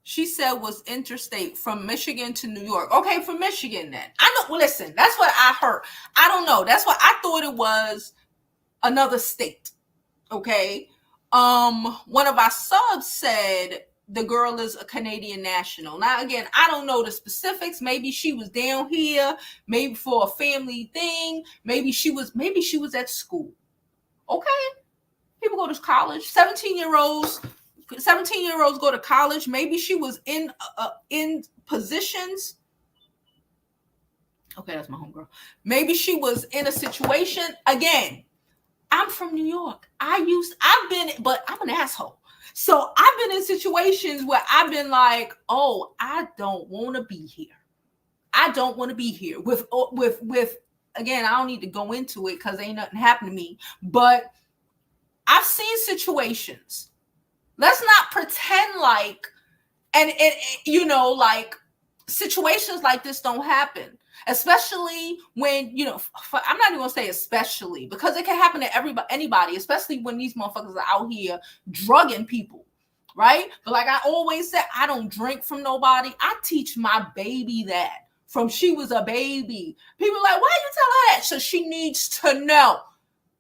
She said was interstate from Michigan to New York. Okay, from Michigan then. I know. Well, listen, that's what I heard. I don't know. That's what I thought it was, another state. Okay. One of our subs said the girl is a Canadian national. Now, again, I don't know the specifics. Maybe she was down here, maybe for a family thing. Maybe she was at school. Okay. People go to college. 17-year-olds go to college. Maybe she was in positions. Okay, that's my homegirl. Maybe she was in a situation. Again, I'm from New York. But I'm an asshole. So I've been in situations where I've been like, oh, I don't want to be here. I don't want to be here with, again, I don't need to go into it because ain't nothing happened to me, but I've seen situations. Let's not pretend like, like situations like this don't happen. Especially when, I'm not even going to say especially, because it can happen to anybody, especially when these motherfuckers are out here drugging people, right? But like I always said, I don't drink from nobody. I teach my baby that from she was a baby. People are like, why you tell her that? So she needs to know.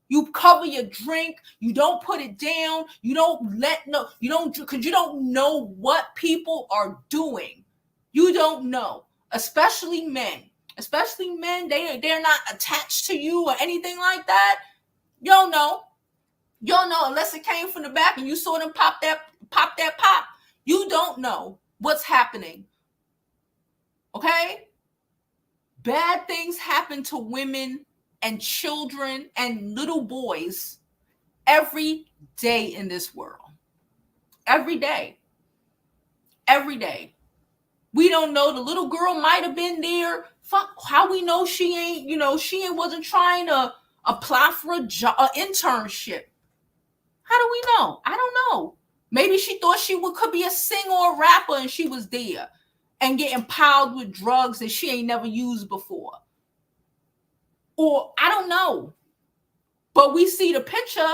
You cover your drink. You don't put it down. You don't because you don't know what people are doing. You don't know, especially men. Especially men, they're not attached to you or anything like that. You don't know. You don't know unless it came from the back and you saw them pop. You don't know what's happening. Okay? Bad things happen to women and children and little boys every day in this world. Every day. Every day. We don't know. The little girl might have been there. Fuck, how we know she wasn't trying to apply for an internship. How do we know? I don't know. Maybe she thought could be a singer or a rapper and she was there and getting piled with drugs that she ain't never used before. Or I don't know. But we see the picture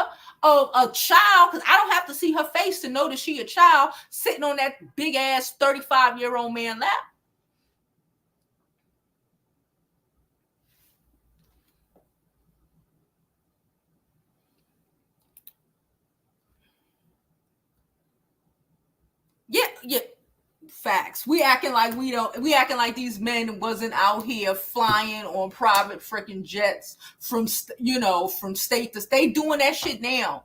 of a child, because I don't have to see her face to know that she a child, sitting on that big ass 35-year-old man lap. Yeah. Facts. We acting like these men wasn't out here flying on private freaking jets from state to state doing that shit now.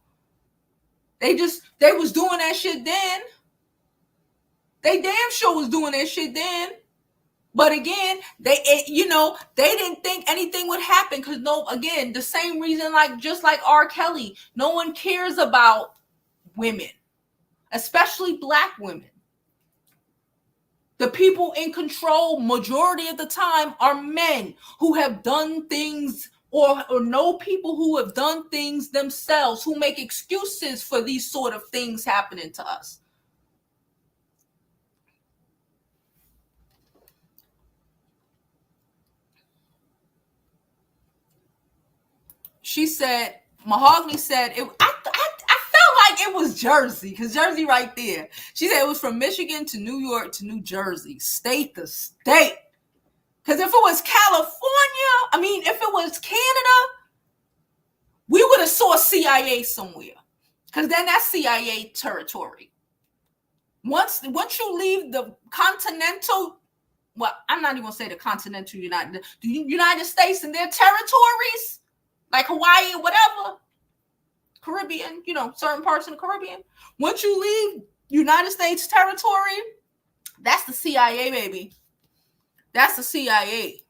They was doing that shit then. They damn sure was doing that shit then. But again, they didn't think anything would happen because the same reason, just like R. Kelly, no one cares about women, especially black women. The people in control, majority of the time, are men who have done things or know people who have done things themselves, who make excuses for these sort of things happening to us. She said, Mahogany said, I felt like it was Jersey, because Jersey right there. She said it was from Michigan to New York to New Jersey, state to state. Because if it was California, if it was Canada, we would have saw CIA somewhere. Because then that's CIA territory. Once you leave the continental, well, I'm not even going to say the continental United States and their territories, like Hawaii or whatever, Caribbean, certain parts of the Caribbean. Once you leave United States territory, that's the CIA, baby. That's the CIA.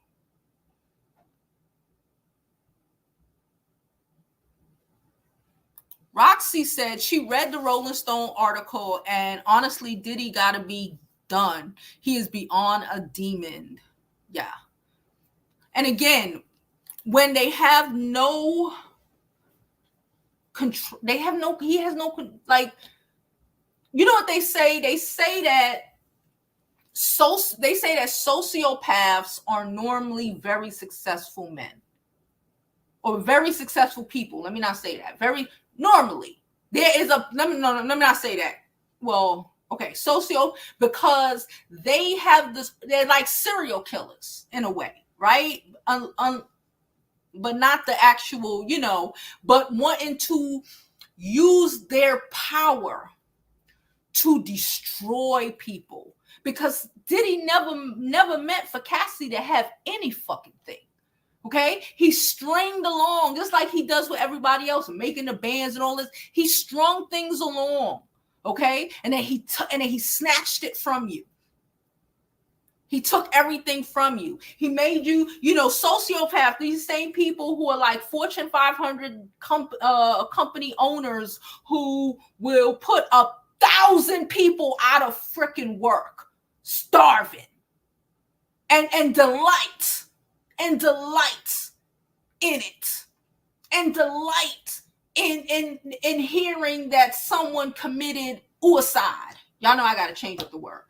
Roxy said she read the Rolling Stone article and honestly, Diddy gotta be done. He is beyond a demon. Yeah. And again, when they have no control, he has no, you know what they say? They say that sociopaths are normally very successful men or very successful people. Let me not say that. Very normally. There is a, let me not say that. Well, okay, because they have this, they're like serial killers in a way, right? But not the actual, but wanting to use their power to destroy people. Because Diddy never meant for Cassie to have any fucking thing. Okay? He stringed along, just like he does with everybody else, making the bands and all this. He strung things along. Okay? And then he snatched it from you. He took everything from you. He made you, sociopath. These same people who are like Fortune 500 company owners who will put 1,000 people out of freaking work, starving, and delight in it, and delight in hearing that someone committed suicide. Y'all know I got to change up the word.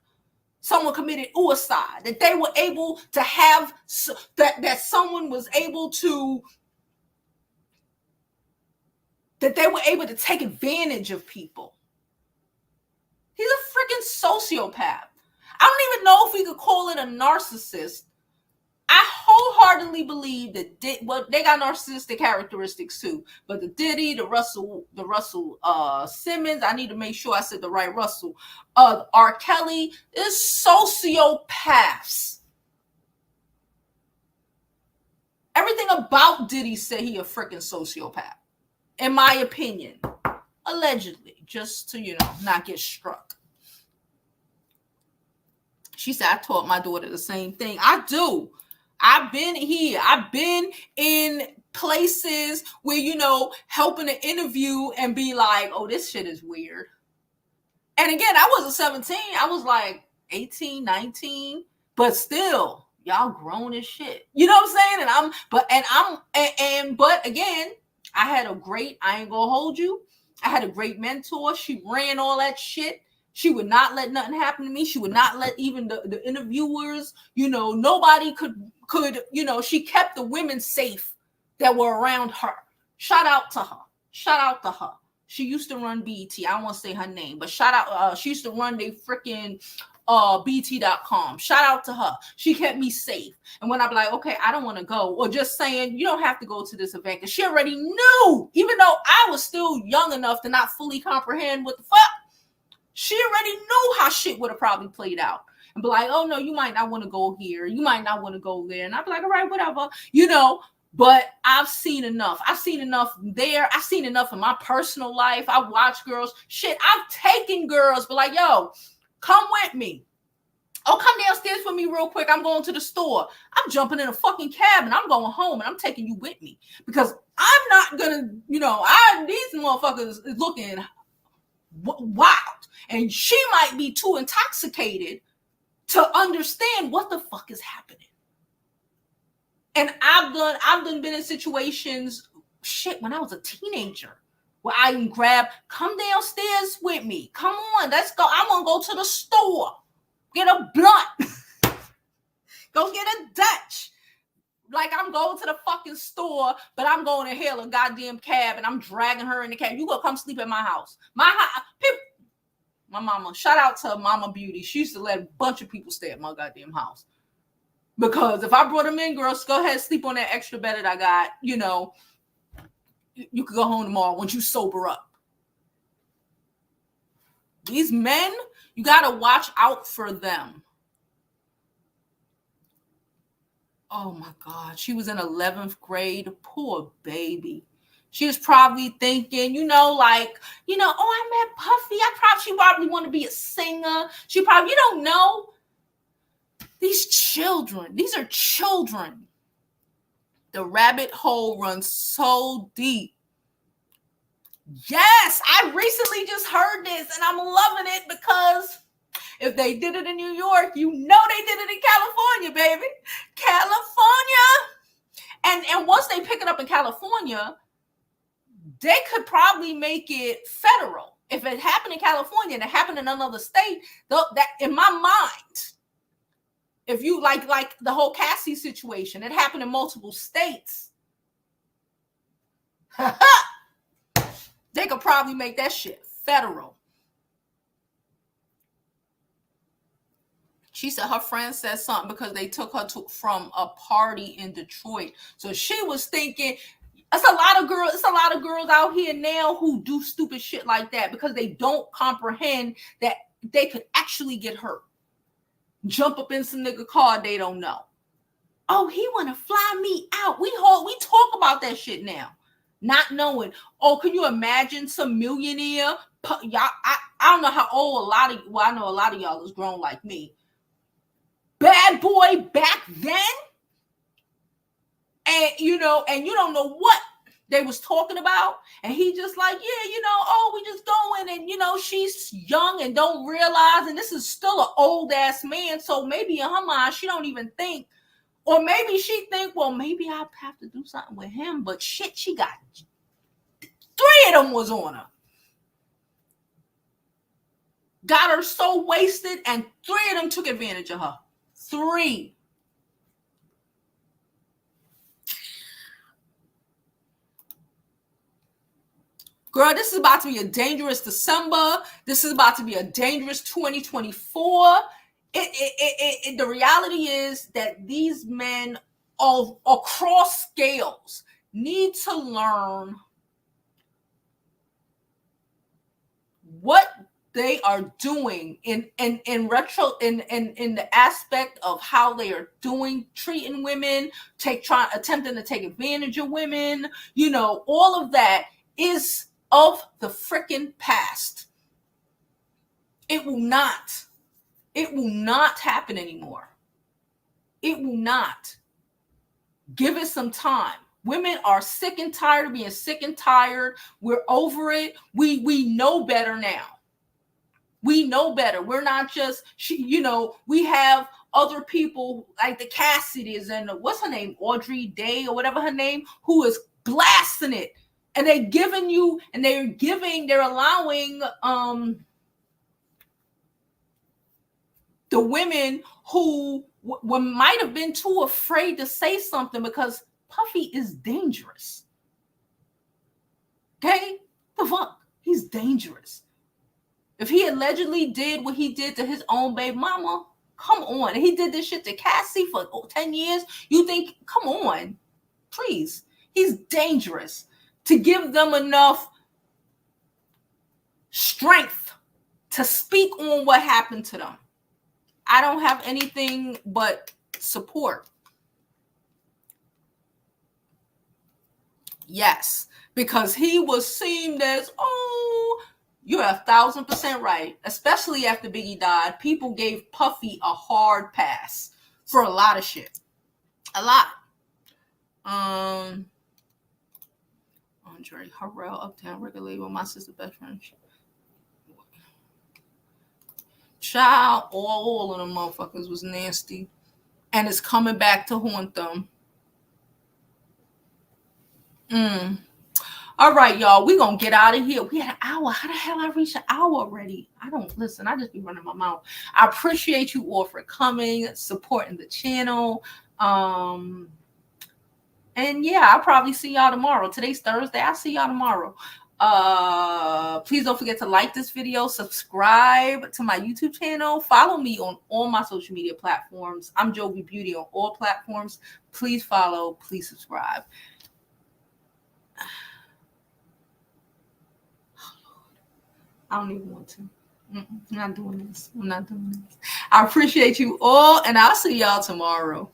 Someone committed suicide, that they were able to have, that someone was able to, that they were able to take advantage of people. He's a freaking sociopath. I don't even know if we could call it a narcissist. I wholeheartedly believe that they got narcissistic characteristics too. But the Diddy, the Russell Simmons, I need to make sure I said the right Russell. R. Kelly is sociopaths. Everything about Diddy said he a freaking sociopath. in my opinion, allegedly, just to, not get struck. She said, I taught my daughter the same thing. I do. I've been here. I've been in places where, helping an interview and be like, oh, this shit is weird. And again, I wasn't 17. I was like 18, 19, but still, y'all grown as shit. You know what I'm saying? But again, I ain't gonna hold you. I had a great mentor. She ran all that shit. She would not let nothing happen to me. She would not let even the interviewers, nobody could, she kept the women safe that were around her. Shout out to her. She used to run BET. I don't want to say her name, but shout out. She used to run the freaking BT.com. Shout out to her. She kept me safe. And when I'm like, okay, I don't want to go, or just saying, you don't have to go to this event, because she already knew, even though I was still young enough to not fully comprehend what the fuck, she already knew how shit would have probably played out. And be like, oh no, you might not want to go here. You might not want to go there. And I'd be like, all right, whatever, but I've seen enough. I've seen enough there. I've seen enough in my personal life. I watch girls. Shit, I've taken girls, but like, yo, come with me. Oh, come downstairs with me real quick. I'm going to the store. I'm jumping in a fucking cab and I'm going home and I'm taking you with me, because I'm not gonna, these motherfuckers is looking wild, and she might be too intoxicated to understand what the fuck is happening. And I've done been in situations, shit, when I was a teenager, where I can come downstairs with me. Come on, let's go. I want to go to the store. Get a blunt. Go get a Dutch. Like, I'm going to the fucking store, but I'm going to hail a goddamn cab and I'm dragging her in the cab. You gonna come sleep at my house. My mama, shout out to Mama Beauty. She used to let a bunch of people stay at my goddamn house. Because if I brought them in, girls, go ahead, sleep on that extra bed that I got. You could go home tomorrow once you sober up. These men, you got to watch out for them. Oh my God. She was in 11th grade. Poor baby. She was probably thinking, oh, I met Puffy. She probably want to be a singer. She probably, you don't know. These are children. The rabbit hole runs so deep. Yes, I recently just heard this and I'm loving it, because if they did it in New York, they did it in California, baby. California. And once they pick it up in California, they could probably make it federal. If it happened in California and it happened in another state, that in my mind, if you like the whole Cassie situation, it happened in multiple states. They could probably make that shit federal. She said her friend said something because they took her from a party in Detroit. So she was thinking, it's a lot of girls out here now who do stupid shit like that because they don't comprehend that they could actually get hurt. Jump up in some nigga car they don't know. Oh, he want to fly me out. We talk about that shit now, not knowing. Oh, can you imagine some millionaire? Y'all, I don't know how old I know a lot of y'all is grown like me. Bad boy back then, and you don't know what they was talking about, and he just like, we just going, and she's young and don't realize, and this is still an old ass man, so maybe in her mind she don't even think, or maybe she think, well, maybe I have to do something with him, but shit, she got 3 of them was on her, got her so wasted, and 3 of them took advantage of her. 3. Girl, this is about to be a dangerous December. This is about to be a dangerous 2024. The reality is that these men all across scales need to learn what they are doing in the aspect of how they are treating women, attempting to take advantage of women, all of that. is of the freaking past. It will not happen anymore. It will not. Give it some time. Women are sick and tired of being sick and tired. We're over it. We know better now. We know better. We're not just, we have other people like the Cassidy's and what's her name, Audrey Day or whatever her name, who is blasting it. And they're allowing the women who might have been too afraid to say something because Puffy is dangerous. Okay? The fuck? He's dangerous. If he allegedly did what he did to his own baby mama, come on. He did this shit to Cassie for 10 years. You think, come on, please. He's dangerous. To give them enough strength to speak on what happened to them. I don't have anything but support. Yes, because he was seen as, you're 1,000% right. Especially after Biggie died, people gave Puffy a hard pass for a lot of shit. A lot. Andre Harrell, Uptown record label, my sister's best friend. Child, all of them motherfuckers was nasty. And it's coming back to haunt them. All right, y'all. We're going to get out of here. We had an hour. How the hell I reached an hour already? I don't listen. I just be running my mouth. I appreciate you all for coming, supporting the channel. And yeah, I'll probably see y'all tomorrow. Today's Thursday. I'll see y'all tomorrow. Please don't forget to like this video, subscribe to my YouTube channel, follow me on all my social media platforms. I'm Jovi Beauty on all platforms. Please follow, please subscribe. I don't even want to. I'm not doing this. I appreciate you all, and I'll see y'all tomorrow.